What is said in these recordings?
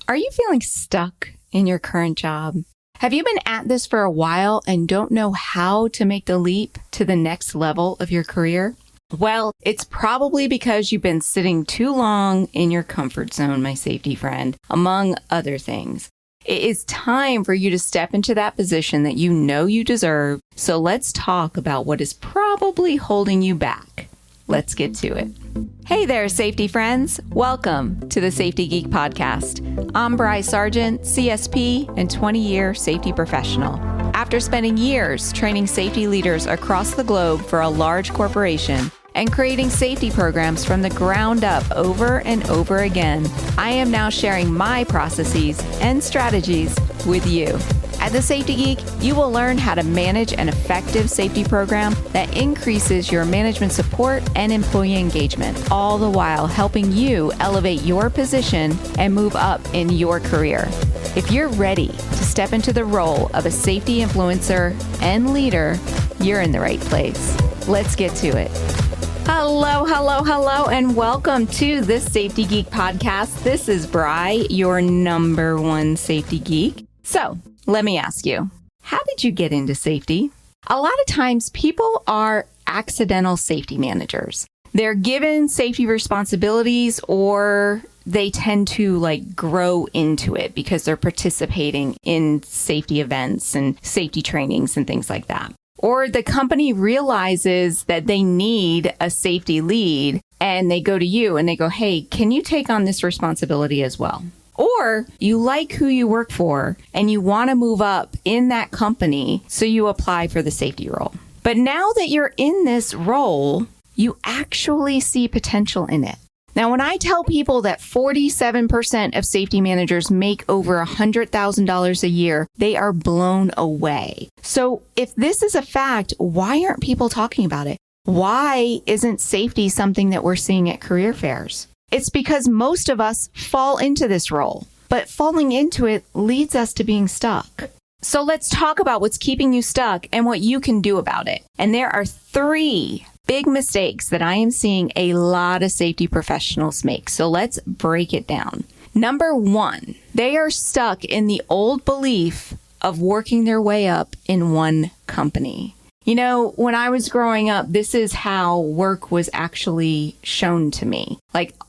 Are you feeling stuck in your current job? Have you been at this for a while and don't know how to make the leap to the next level of your career? Well, it's probably because you've been sitting too long in your comfort zone, my safety friend, among other things. It is time for you to step into that position that you know you deserve. So let's talk about what is probably holding you back. Let's get to it. Hey there, safety friends. Welcome to the Safety Geek podcast. I'm Bri Sargent, CSP and 20-year safety professional. After spending years training safety leaders across the globe for a large corporation and creating safety programs from the ground up over and over again, I am now sharing my processes and strategies with you. At the Safety Geek, you will learn how to manage an effective safety program that increases your management support and employee engagement, all the while helping you elevate your position and move up in your career. If you're ready to step into the role of a safety influencer and leader, you're in the right place. Let's get to it. Hello, and welcome to the Safety Geek podcast. This is Bri, your number one safety geek. So, let me ask you, how did you get into safety? A lot of times people are accidental safety managers. They're given safety responsibilities or they tend to grow into it because they're participating in safety events and safety trainings and things like that. Or the company realizes that they need a safety lead and they go to you and they go, hey, can you take on this responsibility as well? Or you like who you work for and you want to move up in that company, so you apply for the safety role. But now that you're in this role, you actually see potential in it. Now, when I tell people that 47% of safety managers make over $100,000 a year, they are blown away. So if this is a fact, why aren't people talking about it? Why isn't safety something that we're seeing at career fairs? It's because most of us fall into this role, but falling into it leads us to being stuck. So let's talk about what's keeping you stuck and what you can do about it. And there are 3 big mistakes that I am seeing a lot of safety professionals make. So let's break it down. Number 1, they are stuck in the old belief of working their way up in one company. You know, when I was growing up, this is how work was actually shown to me.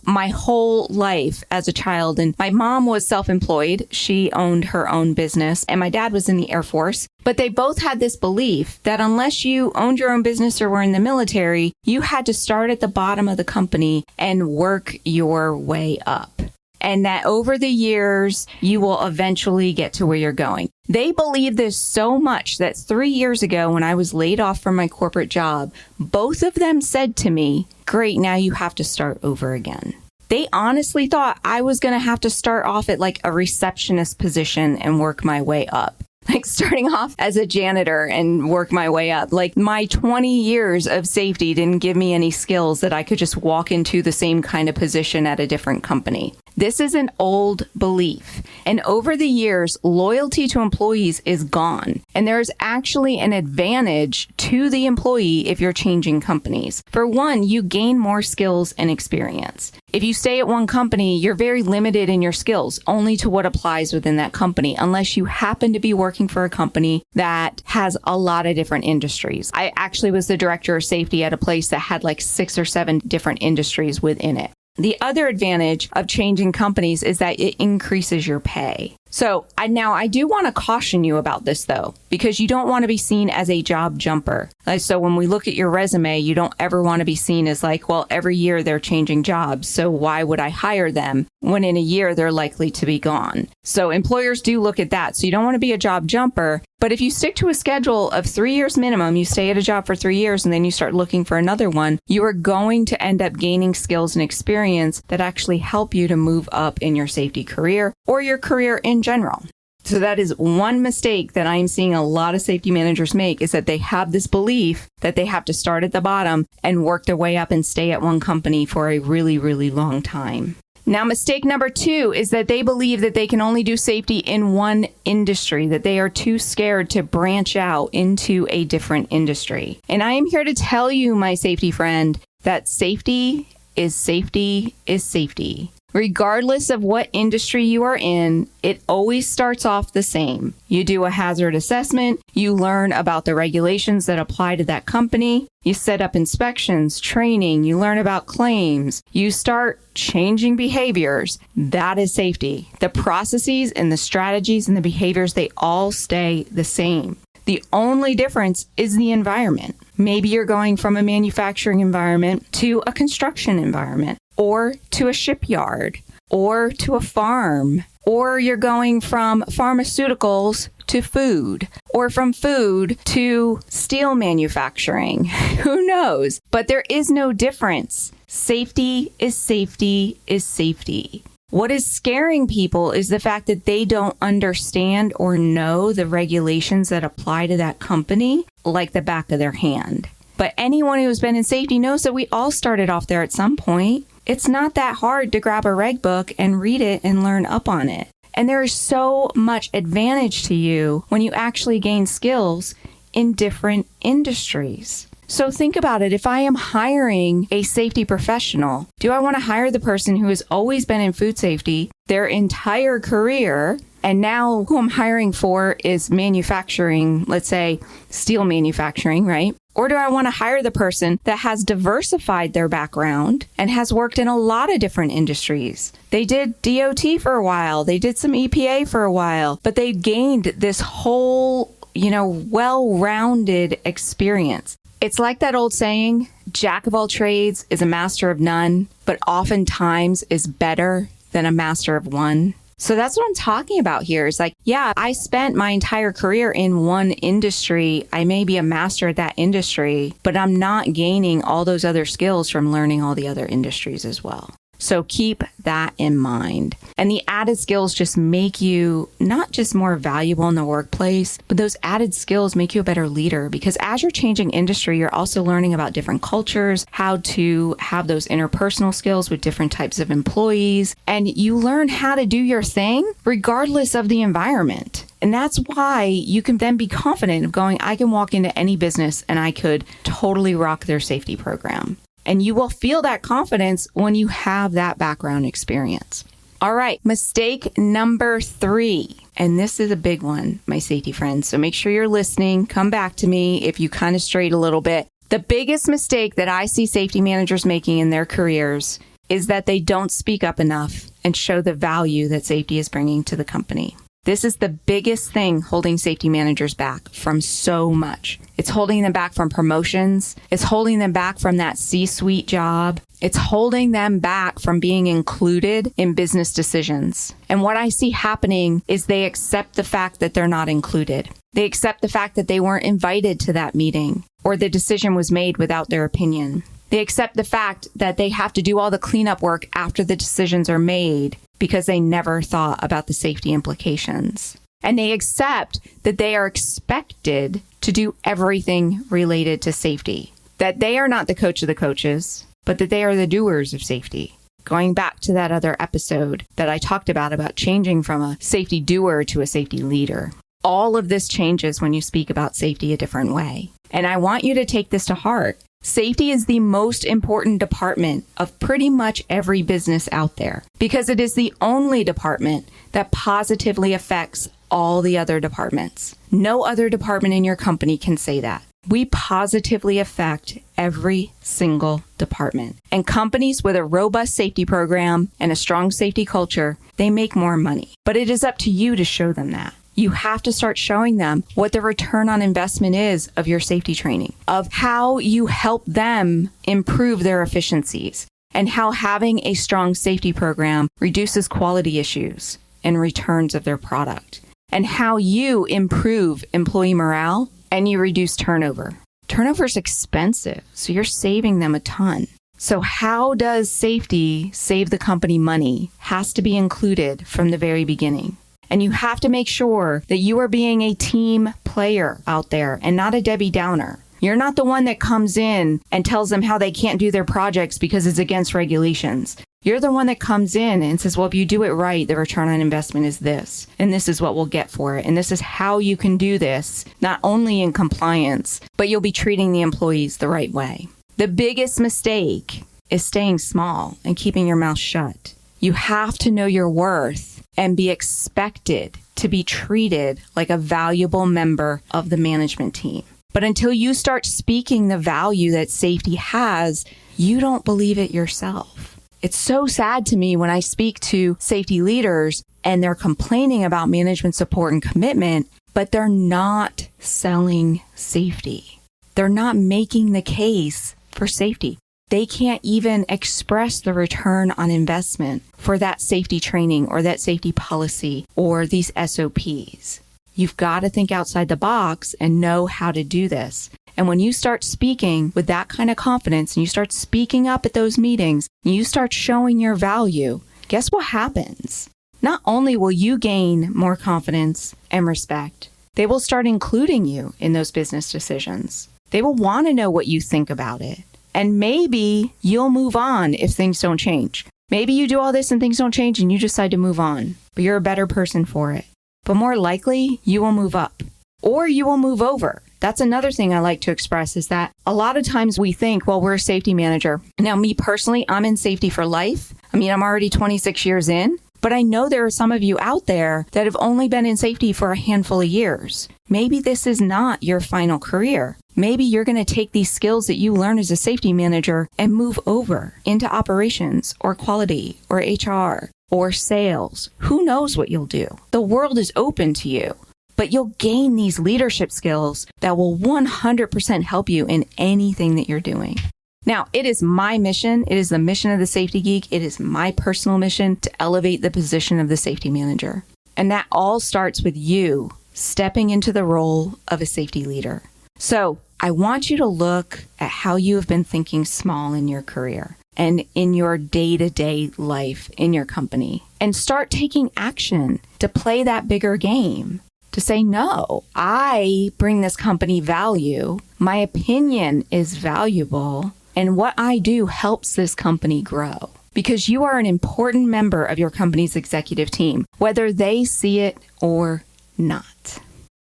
My whole life as a child, and my mom was self-employed. She owned her own business, and my dad was in the Air Force. But they both had this belief that unless you owned your own business or were in the military, you had to start at the bottom of the company and work your way up. And that over the years, you will eventually get to where you're going. They believe this so much that 3 years ago, when I was laid off from my corporate job, both of them said to me, great, now you have to start over again. They honestly thought I was going to have to start off at a receptionist position and work my way up. Starting off as a janitor and work my way up. My 20 years of safety didn't give me any skills that I could just walk into the same kind of position at a different company. This is an old belief. And over the years, loyalty to employees is gone. And there is actually an advantage to the employee if you're changing companies. For one, you gain more skills and experience. If you stay at one company, you're very limited in your skills, only to what applies within that company, unless you happen to be working for a company that has a lot of different industries. I actually was the director of safety at a place that had 6 or 7 different industries within it. The other advantage of changing companies is that it increases your pay. So I do want to caution you about this, though, because you don't want to be seen as a job jumper. So when we look at your resume, you don't ever want to be seen as every year they're changing jobs. So why would I hire them when in a year they're likely to be gone? So employers do look at that. So you don't want to be a job jumper. But if you stick to a schedule of 3 years minimum, you stay at a job for 3 years and then you start looking for another one, you are going to end up gaining skills and experience that actually help you to move up in your safety career or your career in general. So that is one mistake that I'm seeing a lot of safety managers make, is that they have this belief that they have to start at the bottom and work their way up and stay at one company for a really, really long time. Now, mistake number 2 is that they believe that they can only do safety in one industry, that they are too scared to branch out into a different industry. And I am here to tell you, my safety friend, that safety is safety is safety. Regardless of what industry you are in, it always starts off the same. You do a hazard assessment, you learn about the regulations that apply to that company, you set up inspections, training, you learn about claims, you start changing behaviors. That is safety. The processes and the strategies and the behaviors, they all stay the same. The only difference is the environment. Maybe you're going from a manufacturing environment to a construction environment, or to a shipyard, or to a farm, or you're going from pharmaceuticals to food, or from food to steel manufacturing. Who knows? But there is no difference. Safety is safety is safety. What is scaring people is the fact that they don't understand or know the regulations that apply to that company like the back of their hand. But anyone who has been in safety knows that we all started off there at some point. It's not that hard to grab a reg book and read it and learn up on it. And there is so much advantage to you when you actually gain skills in different industries. So think about it. If I am hiring a safety professional, do I want to hire the person who has always been in food safety their entire career, and now who I'm hiring for is manufacturing, let's say steel manufacturing, right? Or do I want to hire the person that has diversified their background and has worked in a lot of different industries? They did DOT for a while, they did some EPA for a while, but they gained this whole, well-rounded experience. It's like that old saying, jack of all trades is a master of none, but oftentimes is better than a master of one. So that's what I'm talking about here. It's like, yeah, I spent my entire career in one industry. I may be a master at that industry, but I'm not gaining all those other skills from learning all the other industries as well. So keep that in mind. And the added skills just make you not just more valuable in the workplace, but those added skills make you a better leader, because as you're changing industry, you're also learning about different cultures, how to have those interpersonal skills with different types of employees, and you learn how to do your thing regardless of the environment. And that's why you can then be confident of going, I can walk into any business and I could totally rock their safety program. And you will feel that confidence when you have that background experience. All right, mistake number 3. And this is a big one, my safety friends. So make sure you're listening. Come back to me if you kind of strayed a little bit. The biggest mistake that I see safety managers making in their careers is that they don't speak up enough and show the value that safety is bringing to the company. This is the biggest thing holding safety managers back from so much. It's holding them back from promotions. It's holding them back from that C-suite job. It's holding them back from being included in business decisions. And what I see happening is they accept the fact that they're not included. They accept the fact that they weren't invited to that meeting, or the decision was made without their opinion. They accept the fact that they have to do all the cleanup work after the decisions are made because they never thought about the safety implications. And they accept that they are expected to do everything related to safety, that they are not the coach of the coaches, but that they are the doers of safety. Going back to that other episode that I talked about changing from a safety doer to a safety leader. All of this changes when you speak about safety a different way. And I want you to take this to heart. Safety is the most important department of pretty much every business out there, because it is the only department that positively affects all the other departments. No other department in your company can say that. We positively affect every single department. And companies with a robust safety program and a strong safety culture, they make more money. But it is up to you to show them that. You have to start showing them what the return on investment is of your safety training, of how you help them improve their efficiencies, and how having a strong safety program reduces quality issues and returns of their product, and how you improve employee morale and you reduce turnover. Turnover is expensive, so you're saving them a ton. So how does safety save the company money? Has to be included from the very beginning. And you have to make sure that you are being a team player out there and not a Debbie Downer. You're not the one that comes in and tells them how they can't do their projects because it's against regulations. You're the one that comes in and says, well, if you do it right, the return on investment is this, and this is what we'll get for it. And this is how you can do this, not only in compliance, but you'll be treating the employees the right way. The biggest mistake is staying small and keeping your mouth shut. You have to know your worth and be expected to be treated like a valuable member of the management team. But until you start speaking the value that safety has, you don't believe it yourself. It's so sad to me when I speak to safety leaders and they're complaining about management support and commitment, but they're not selling safety. They're not making the case for safety. They can't even express the return on investment for that safety training or that safety policy or these SOPs. You've got to think outside the box and know how to do this. And when you start speaking with that kind of confidence and you start speaking up at those meetings and you start showing your value, guess what happens? Not only will you gain more confidence and respect, they will start including you in those business decisions. They will want to know what you think about it. And maybe you'll move on if things don't change. Maybe you do all this and things don't change and you decide to move on, but you're a better person for it. But more likely, you will move up or you will move over. That's another thing I like to express is that a lot of times we think, well, we're a safety manager. Now, me personally, I'm in safety for life. I mean, I'm already 26 years in, but I know there are some of you out there that have only been in safety for a handful of years. Maybe this is not your final career. Maybe you're going to take these skills that you learn as a safety manager and move over into operations or quality or HR or sales. Who knows what you'll do? The world is open to you, but you'll gain these leadership skills that will 100% help you in anything that you're doing. Now, it is my mission. It is the mission of the Safety Geek. It is my personal mission to elevate the position of the safety manager. And that all starts with you stepping into the role of a safety leader. So I want you to look at how you have been thinking small in your career and in your day-to-day life in your company and start taking action to play that bigger game. To say, no, I bring this company value. My opinion is valuable. And what I do helps this company grow. Because you are an important member of your company's executive team, whether they see it or not.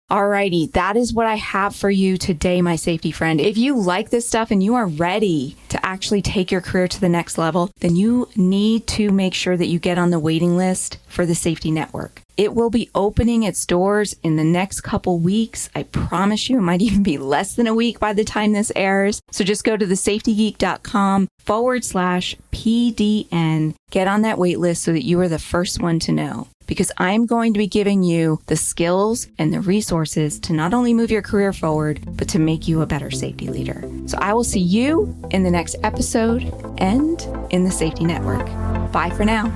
Alrighty, that is what I have for you today, my safety friend. If you like this stuff and you are ready to actually take your career to the next level, then you need to make sure that you get on the waiting list for the Safety Network. It will be opening its doors in the next couple weeks. I promise you, it might even be less than a week by the time this airs. So just go to thesafetygeek.com/PDN. Get on that wait list so that you are the first one to know. Because I'm going to be giving you the skills and the resources to not only move your career forward, but to make you a better safety leader. So I will see you in the next episode and in the Safety Network. Bye for now.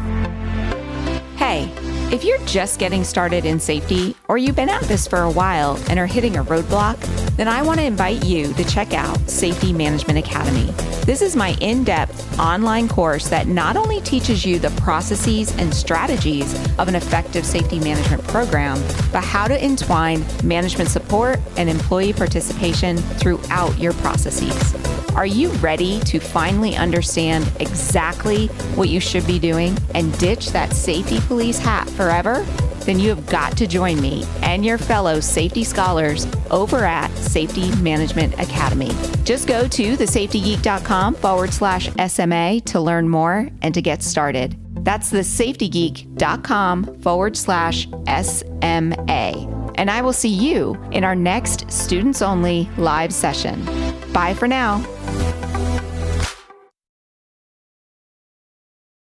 Hey, if you're just getting started in safety, or you've been at this for a while and are hitting a roadblock, then I want to invite you to check out Safety Management Academy. This is my in-depth online course that not only teaches you the processes and strategies of an effective safety management program, but how to entwine management support and employee participation throughout your processes. Are you ready to finally understand exactly what you should be doing and ditch that safety police hat forever? Then you have got to join me and your fellow safety scholars over at Safety Management Academy. Just go to thesafetygeek.com/SMA to learn more and to get started. That's thesafetygeek.com/SMA. And I will see you in our next students only live session. Bye for now.